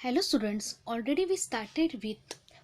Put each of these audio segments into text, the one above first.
Hello students, already we started with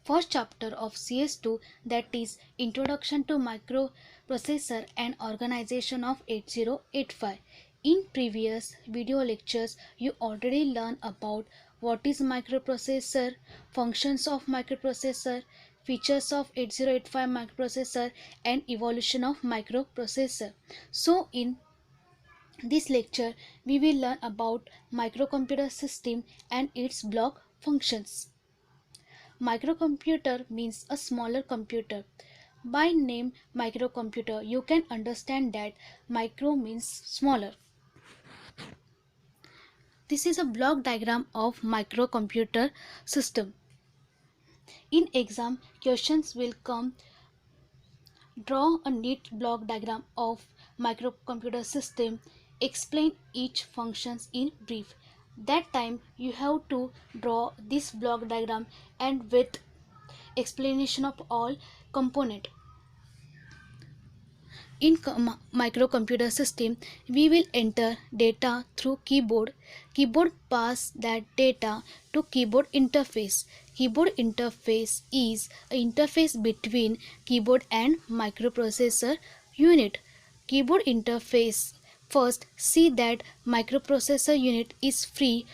first chapter of CS2, that is Introduction to Microprocessor and Organization of 8085. In previous video lectures, you already learned about what is microprocessor, functions of microprocessor, features of 8085 microprocessor and evolution of microprocessor. So in this lecture, we will learn about microcomputer system and its block functions. Microcomputer means a smaller computer. By name microcomputer, you can understand that micro means smaller. This is a block diagram of microcomputer system. In exam, questions will come. Draw a neat block diagram of microcomputer system. Explain each functions in brief. That time you have to draw this block diagram and with explanation of all component. In microcomputer system, we will enter data through keyboard. Keyboard pass that data to keyboard interface. Keyboard interface is an interface between keyboard and microprocessor unit. Keyboard interface first see that microprocessor unit is free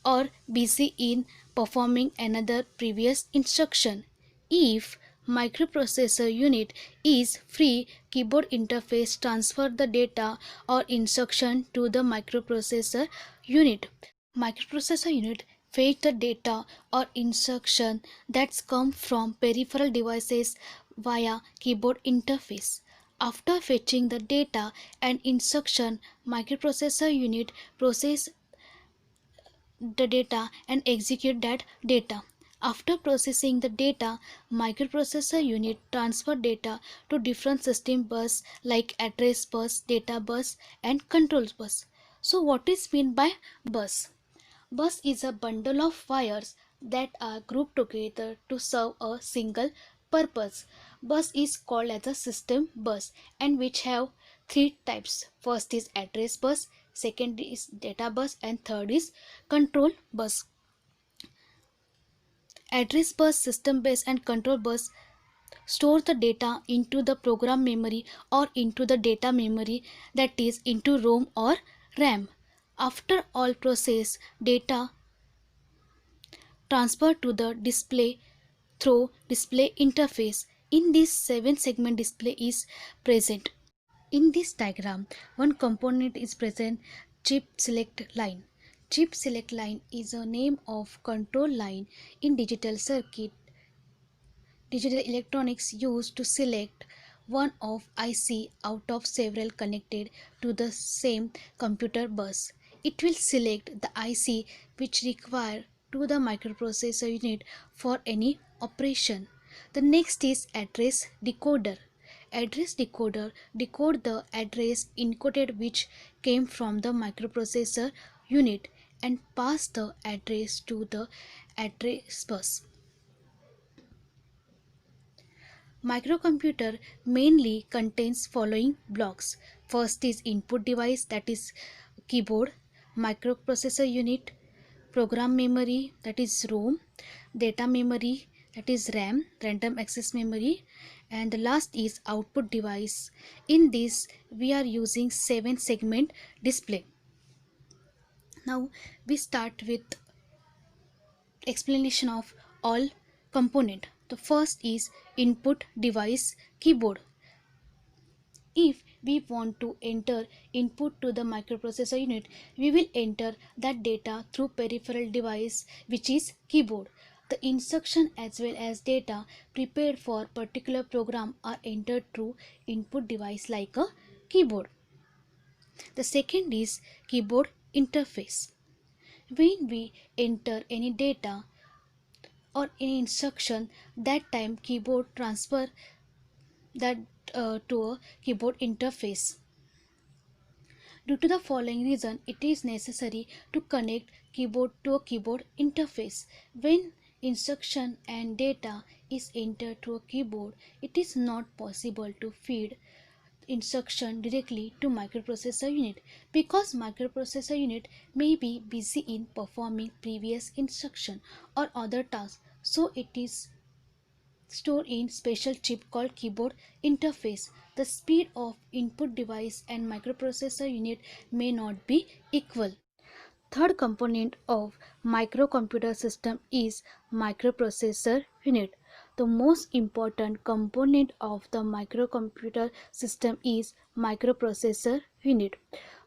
or busy in performing another previous instruction. If microprocessor unit is free, keyboard interface transfer the data or instruction to the microprocessor unit. Microprocessor unit fetch the data or instruction that's come from peripheral devices via keyboard interface. After fetching the data and instruction, microprocessor unit process the data and execute that data. After processing the data, microprocessor unit transfer data to different system bus like address bus, data bus and control bus. So what is meant by bus? Bus is a bundle of wires that are grouped together to serve a single purpose. Bus is called as a system bus and which have three types. First is address bus, second is data bus and third is control bus. Address bus, system bus and control bus store the data into the program memory or into the data memory, that is into ROM or RAM. After all process, data transfer to the display through display interface. In this 7 segment display is present. In this diagram, one component is present, chip select line. Chip select line is a name of control line in digital circuit. Digital electronics used to select one of IC out of several connected to the same computer bus. It will select the IC which require to the microprocessor unit for any operation. The next is address decoder. Address decoder decode the address encoded which came from the microprocessor unit and pass the address to the address bus. Microcomputer mainly contains following blocks. First is input device, that is keyboard, microprocessor unit, program memory, that is ROM, data memory, that is RAM, random access memory, and the last is output device. In this we are using 7 segment display. Now we start with explanation of all component. The first is input device, keyboard. If we want to enter input to the microprocessor unit, we will enter that data through peripheral device which is keyboard. The instruction as well as data prepared for particular program are entered through input device like a keyboard. The second is keyboard interface. When we enter any data or any instruction, that time keyboard transfer that to a keyboard interface. Due to the following reason, it is necessary to connect keyboard to a keyboard interface. When instruction and data is entered to a keyboard, it is not possible to feed instruction directly to microprocessor unit because microprocessor unit may be busy in performing previous instruction or other tasks, so it is stored in special chip called keyboard interface. The speed of input device and microprocessor unit may not be equal. Third component of microcomputer system is microprocessor unit. The most important component of the microcomputer system is microprocessor unit.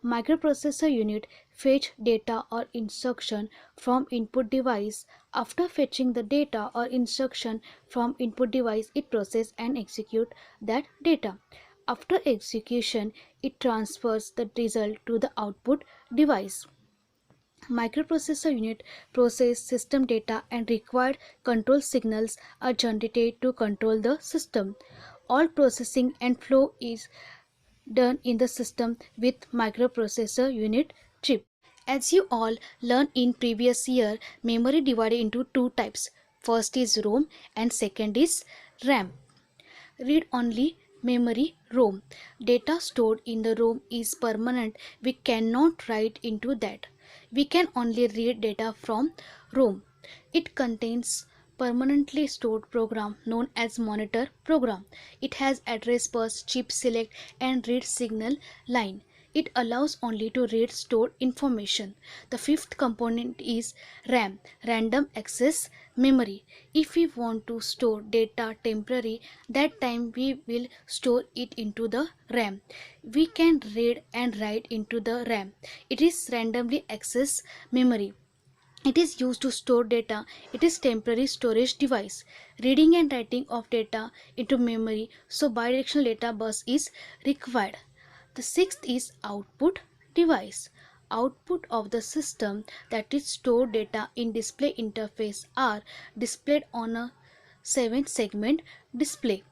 Microprocessor unit fetch data or instruction from input device. After fetching the data or instruction from input device, it process and execute that data. After execution, it transfers the result to the output device. Microprocessor unit process system data and required control signals are generated to control the system. All processing and flow is done in the system with microprocessor unit chip. As you all learned in previous year, memory divided into two types. First is ROM and second is RAM. Read only memory ROM. Data stored in the ROM is permanent. We cannot write into that. We can only read data from ROM. It contains permanently stored program known as monitor program. It has address bus, chip select and read signal line. It allows only to read stored information. The fifth component is RAM, random access memory. If we want to store data temporary, that time we will store it into the RAM. We can read and write into the RAM. It is randomly access memory. It is used to store data. It is temporary storage device. Reading and writing of data into memory, so bidirectional data bus is required. The sixth is output device. Output of the system, that is stored data in display interface, are displayed on a 7-segment display.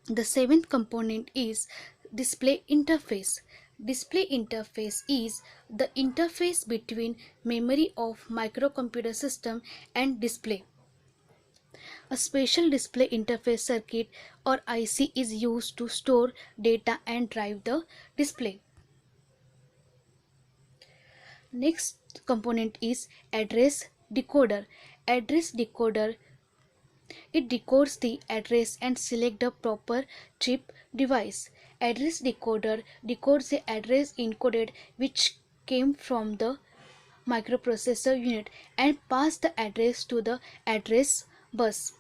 The seventh component is display interface. Display interface is the interface between memory of microcomputer system and display. A special display interface circuit or IC is used to store data and drive the display. Next component is address decoder. Address decoder, it decodes the address and select the proper chip device. Address decoder decodes the address encoded which came from the microprocessor unit and pass the address to the address bus.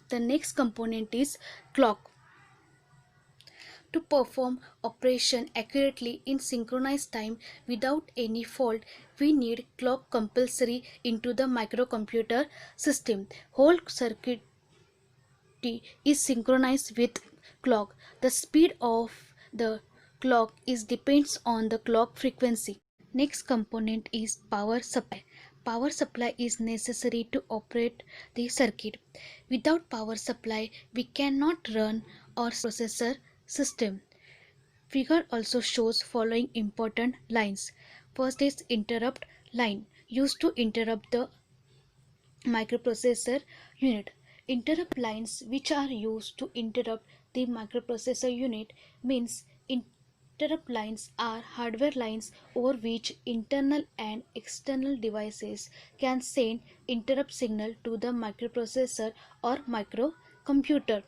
The next component is clock. To perform operation accurately in synchronized time without any fault, we need clock compulsory into the microcomputer system. Whole circuit is synchronized with clock. The speed of the clock is depends on the clock frequency. Next component is power supply. Power supply is necessary to operate the circuit. Without power supply, we cannot run our processor system. Figure also shows following important lines. First is interrupt line, used to interrupt the microprocessor unit. Interrupt lines which are used to interrupt the microprocessor unit means interrupt lines are hardware lines over which internal and external devices can send interrupt signal to the microprocessor or microcomputer.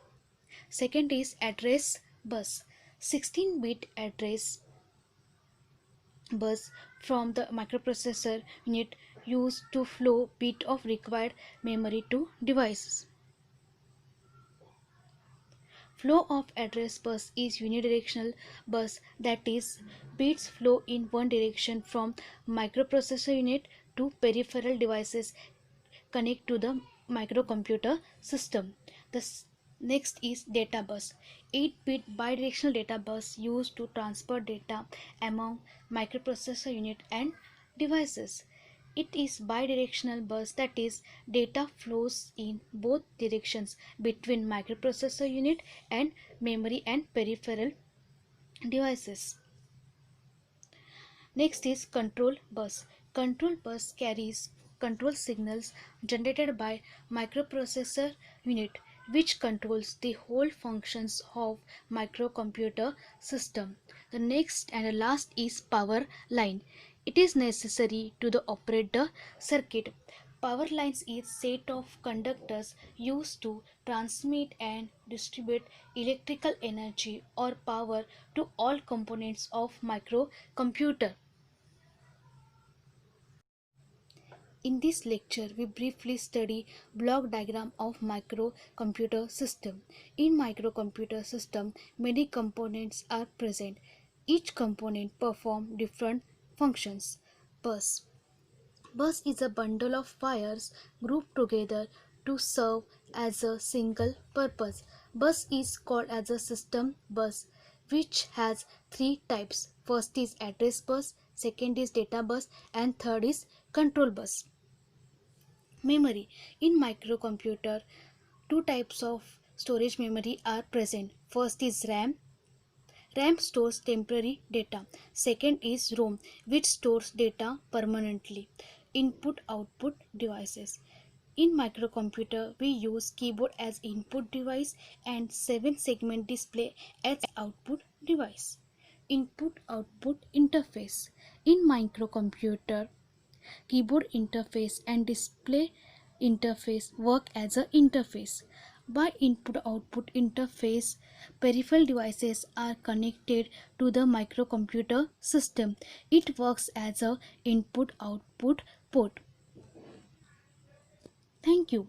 Second is address bus. 16-bit address bus from the microprocessor unit used to flow bit of required memory to devices. Flow of address bus is unidirectional bus, that is bits flow in one direction from microprocessor unit to peripheral devices connect to the microcomputer system. The next is data bus. 8-bit bidirectional data bus used to transfer data among microprocessor unit and devices. It is bidirectional bus, that is data flows in both directions between microprocessor unit and memory and peripheral devices. Next is control bus. Control bus carries control signals generated by microprocessor unit which controls the whole functions of microcomputer system. The next and the last is power line. It is necessary to the operate the circuit. Power lines is set of conductors used to transmit and distribute electrical energy or power to all components of microcomputer. In this lecture, we briefly study block diagram of microcomputer system. In microcomputer system, many components are present. Each component perform different functions. Bus. Bus is a bundle of wires grouped together to serve as a single purpose. Bus is called as a system bus, which has three types. First is address bus, second is data bus, and third is control bus. Memory. In microcomputer, two types of storage memory are present. First is RAM. RAM stores temporary data. Second is ROM, which stores data permanently. Input output devices. In microcomputer, we use keyboard as input device and 7 segment display as output device. Input output interface. In microcomputer, keyboard interface and display interface work as a interface. By input output interface, peripheral devices are connected to the microcomputer system. It works as a input output port. Thank you.